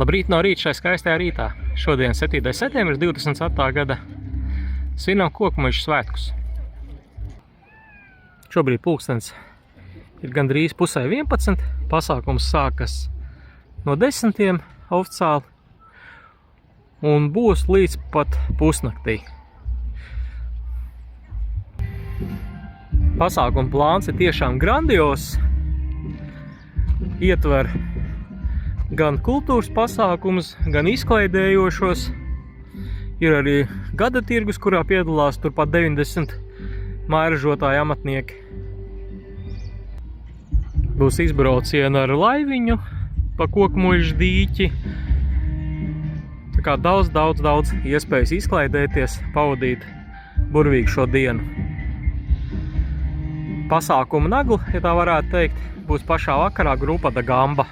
Labrīt no rīta šai skaistajā rītā. Šodien 7. septembris 24. gada. Svinam Kokmuižu svētkus. Šobrīd pulkstens ir gandrīz pusē 11. Pasākums sākas no 10. oficiāli un būs līdz pat pusnaktī. Pasākuma plāns ir tiešām grandios. Ietver gan kultūras pasākumus, gan izklaidējošos. Ir arī gada tirgus, kurā piedalās turpat 90 mairažotāji amatnieki. Būs izbrauciena ar laiviņu pa Kokmuižu dīķi. Tā kā daudz iespējas izklaidēties, pavadīt burvīgi šo dienu. Pasākuma nagla, ja tā varētu teikt, būs pašā vakarā grupa Da Gamba.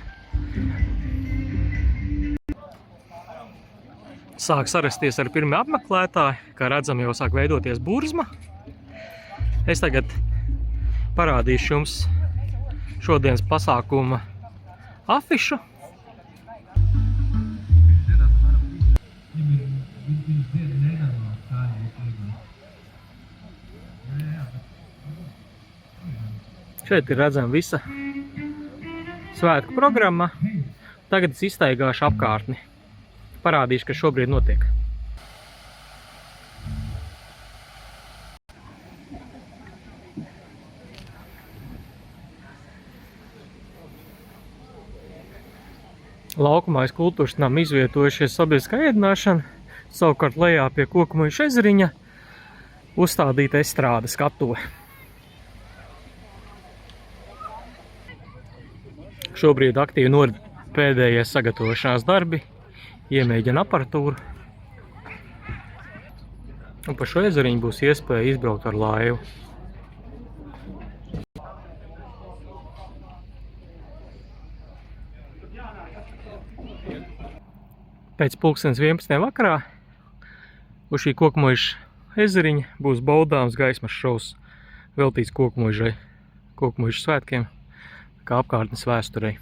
Sāk sarasties ar pirmie apmeklētāji, kā redzam jau sāk veidoties burzma. Es tagad parādīšu jums šodienas pasākuma afišu. Šeit ir redzama visa svētku programma. Tagad es izstaigāšu apkārtni. Parādīšu, kas šobrīd notiek. Laukumā aiz kultūras nama izvietojušies sabiedriskā ēdināšana, savukārt lejā pie Kokmuižu ezeriņa uzstādīta estrāde skatuve. Šobrīd aktīvi norit pēdējie sagatavošanās darbi, iemēģina aparatūru. Un pa šo ezeriņu būs iespēja izbraukt ar laivu. Pēc pulkstens 11. vakarā uz šī Kokmuižu ezeriņa būs baudāms gaismas šovs veltīts Kokmuižu svētkiem, kā apkārtnes vēsturei.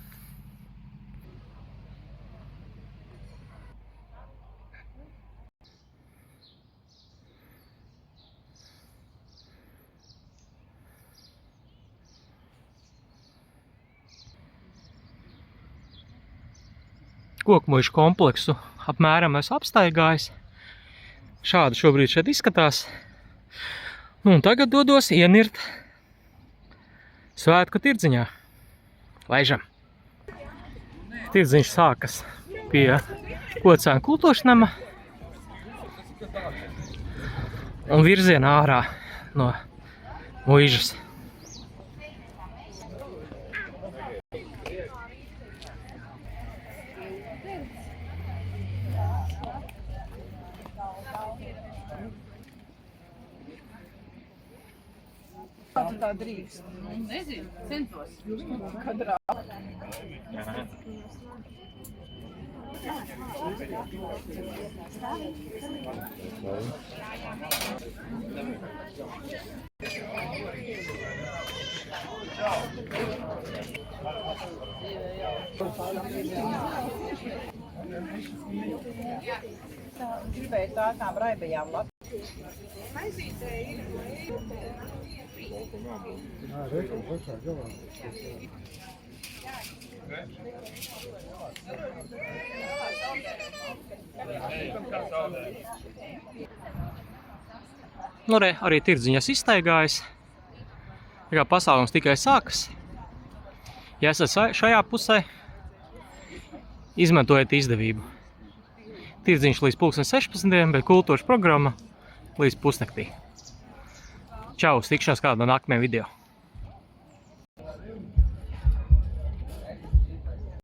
Kokmuižu kompleksu apmēram esmu apstaigājis. Šādi šobrīd šeit izskatās. Un tagad dodos ienirt svētku tirdziņā. Laižam! Tirdziņš sākas pie Kocēnu kultūras nama un virzienā ārā no Muižas. Tā drīkst. Nezinu, centos. Kadrā. Gribēju tādām raibajām lapām. Nu, arī tirdziņas izstaigājas. Tā kā pasākums tikai sākas. Ja esat šajā pusē, izmantojiet izdevību. Tirdziņš līdz pulksten 16, bet kultūras programma līdz pusnaktī. Čau, tikšanās kādā no nākamajiem video.